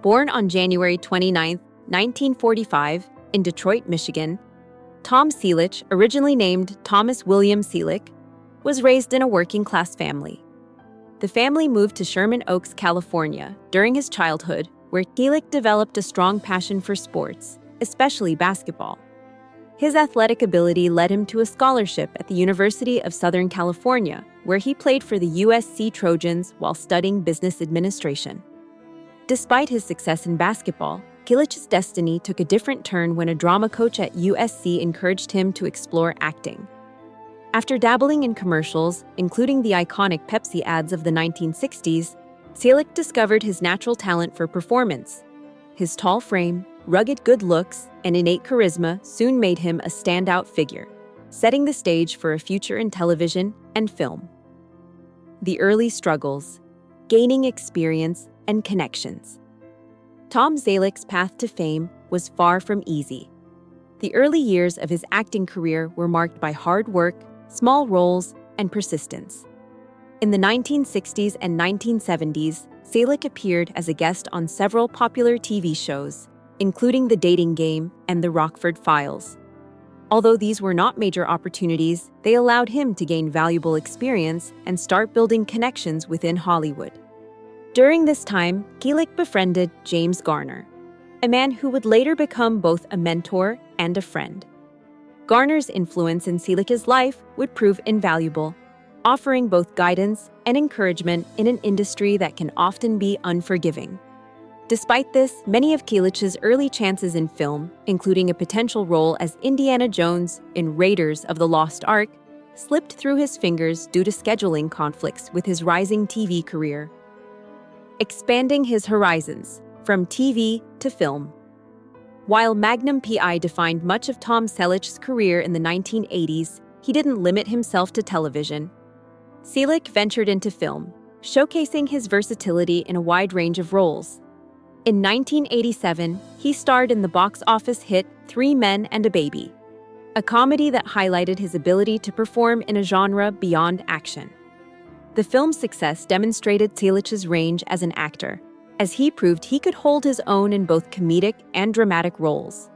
Born on January 29, 1945, in Detroit, Michigan, Tom Selleck, originally named Thomas William Selleck, was raised in a working-class family. The family moved to Sherman Oaks, California, during his childhood, where Selleck developed a strong passion for sports, especially basketball. His athletic ability led him to a scholarship at the University of Southern California, where he played for the USC Trojans while studying business administration. Despite his success in basketball, Selleck's destiny took a different turn when a drama coach at USC encouraged him to explore acting. After dabbling in commercials, including the iconic Pepsi ads of the 1960s, Selleck discovered his natural talent for performance. His tall frame, rugged good looks, and innate charisma soon made him a standout figure, setting the stage for a future in television and film. The early struggles, gaining experience, and connections. Tom Selleck's path to fame was far from easy. The early years of his acting career were marked by hard work, small roles, and persistence. In the 1960s and 1970s, Selleck appeared as a guest on several popular TV shows, including The Dating Game and The Rockford Files. Although these were not major opportunities, they allowed him to gain valuable experience and start building connections within Hollywood. During this time, Selleck befriended James Garner, a man who would later become both a mentor and a friend. Garner's influence in Selleck's life would prove invaluable, offering both guidance and encouragement in an industry that can often be unforgiving. Despite this, many of Selleck's early chances in film, including a potential role as Indiana Jones in Raiders of the Lost Ark, slipped through his fingers due to scheduling conflicts with his rising TV career. Expanding his horizons, from TV to film. While Magnum PI defined much of Tom Selleck's career in the 1980s, he didn't limit himself to television. Selleck ventured into film, showcasing his versatility in a wide range of roles. In 1987, he starred in the box office hit 3 Men and a Baby, a comedy that highlighted his ability to perform in a genre beyond action. The film's success demonstrated Selleck's range as an actor, as he proved he could hold his own in both comedic and dramatic roles.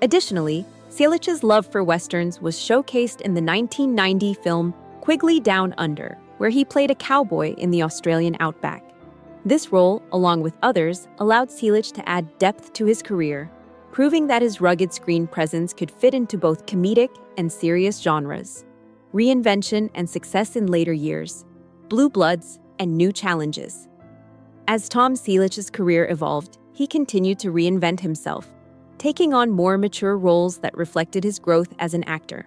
Additionally, Selleck's love for westerns was showcased in the 1990 film Quigley Down Under, where he played a cowboy in the Australian outback. This role, along with others, allowed Selleck to add depth to his career, proving that his rugged screen presence could fit into both comedic and serious genres. Reinvention and success in later years, Blue Bloods, and new challenges. As Tom Selleck's career evolved, he continued to reinvent himself, taking on more mature roles that reflected his growth as an actor.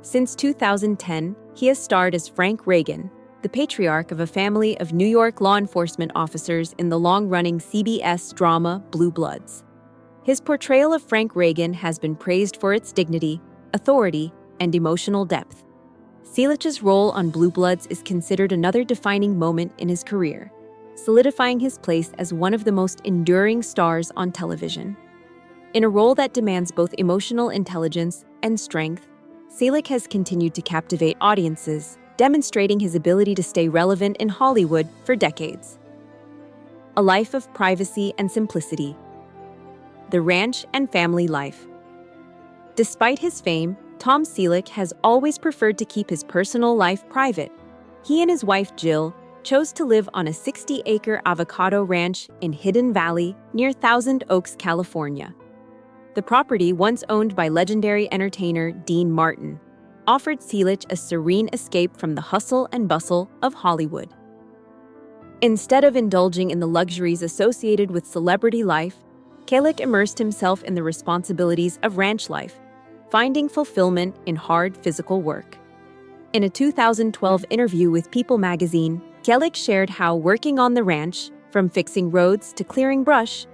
Since 2010, he has starred as Frank Reagan, the patriarch of a family of New York law enforcement officers in the long-running CBS drama Blue Bloods. His portrayal of Frank Reagan has been praised for its dignity, authority, and emotional depth. Selleck's role on Blue Bloods is considered another defining moment in his career, solidifying his place as one of the most enduring stars on television. In a role that demands both emotional intelligence and strength, Selleck has continued to captivate audiences, demonstrating his ability to stay relevant in Hollywood for decades. A life of privacy and simplicity. The ranch and family life. Despite his fame, Tom Selleck has always preferred to keep his personal life private. He and his wife Jill chose to live on a 60-acre avocado ranch in Hidden Valley near Thousand Oaks, California. The property, once owned by legendary entertainer Dean Martin, offered Selleck a serene escape from the hustle and bustle of Hollywood. Instead of indulging in the luxuries associated with celebrity life, Selleck immersed himself in the responsibilities of ranch life, finding fulfillment in hard physical work. In a 2012 interview with People magazine, Selleck shared how working on the ranch, from fixing roads to clearing brush,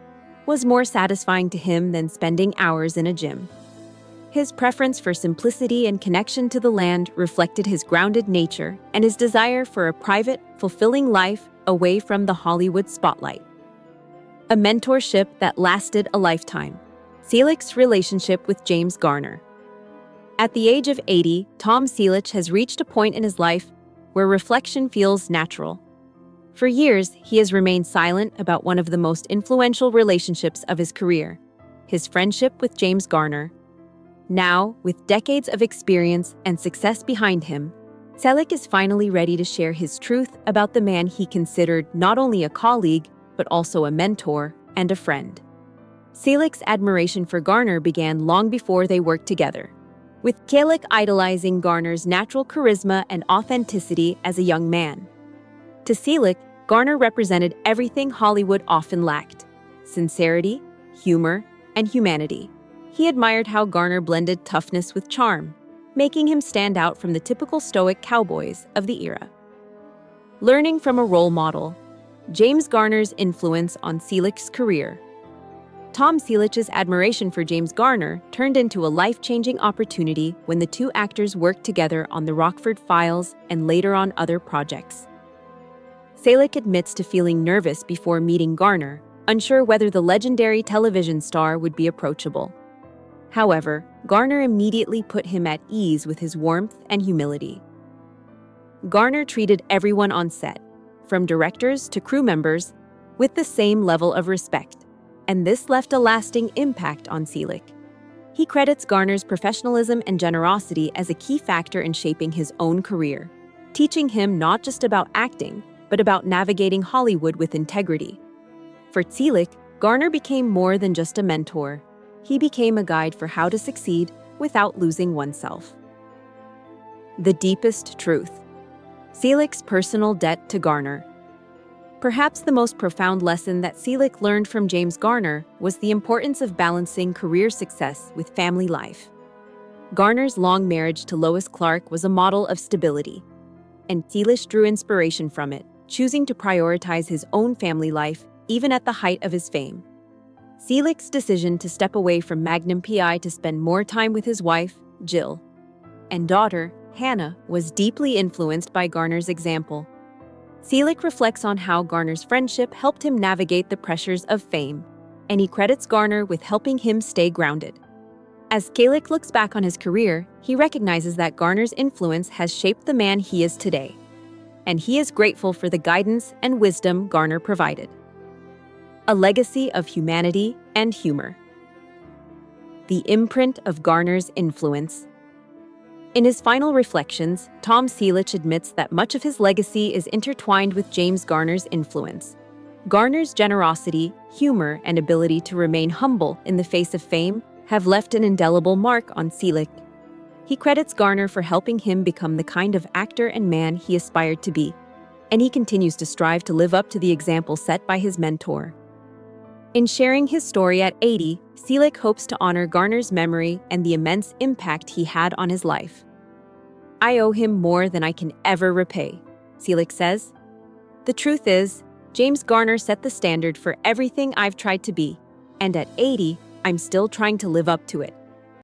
was more satisfying to him than spending hours in a gym. His preference for simplicity and connection to the land reflected his grounded nature and his desire for a private, fulfilling life away from the Hollywood spotlight. A mentorship that lasted a lifetime. Selleck's relationship with James Garner. At the age of 80, Tom Selleck has reached a point in his life where reflection feels natural. For years, he has remained silent about one of the most influential relationships of his career, his friendship with James Garner. Now, with decades of experience and success behind him, Selleck is finally ready to share his truth about the man he considered not only a colleague, but also a mentor and a friend. Selleck's admiration for Garner began long before they worked together, with Selleck idolizing Garner's natural charisma and authenticity as a young man. To Selleck, Garner represented everything Hollywood often lacked: sincerity, humor, and humanity. He admired how Garner blended toughness with charm, making him stand out from the typical stoic cowboys of the era. Learning from a role model, James Garner's influence on Selleck's career. Tom Selleck's admiration for James Garner turned into a life-changing opportunity when the two actors worked together on the Rockford Files and later on other projects. Selleck admits to feeling nervous before meeting Garner, unsure whether the legendary television star would be approachable. However, Garner immediately put him at ease with his warmth and humility. Garner treated everyone on set, from directors to crew members, with the same level of respect, and this left a lasting impact on Selleck. He credits Garner's professionalism and generosity as a key factor in shaping his own career, teaching him not just about acting, but about navigating Hollywood with integrity. For Selleck, Garner became more than just a mentor. He became a guide for how to succeed without losing oneself. The deepest truth. Selleck's personal debt to Garner. Perhaps the most profound lesson that Selleck learned from James Garner was the importance of balancing career success with family life. Garner's long marriage to Lois Clark was a model of stability, and Selleck drew inspiration from it, choosing to prioritize his own family life even at the height of his fame. Selleck's decision to step away from Magnum PI to spend more time with his wife, Jill, and daughter, Hannah, was deeply influenced by Garner's example. Selleck reflects on how Garner's friendship helped him navigate the pressures of fame, and he credits Garner with helping him stay grounded. As Selleck looks back on his career, he recognizes that Garner's influence has shaped the man he is today, and he is grateful for the guidance and wisdom Garner provided. A legacy of humanity and humor. The imprint of Garner's influence. In his final reflections, Tom Selleck admits that much of his legacy is intertwined with James Garner's influence. Garner's generosity, humor, and ability to remain humble in the face of fame have left an indelible mark on Selleck. He credits Garner for helping him become the kind of actor and man he aspired to be, and he continues to strive to live up to the example set by his mentor. In sharing his story at 80, Selleck hopes to honor Garner's memory and the immense impact he had on his life. "I owe him more than I can ever repay," Selleck says. "The truth is, James Garner set the standard for everything I've tried to be, and at 80, I'm still trying to live up to it."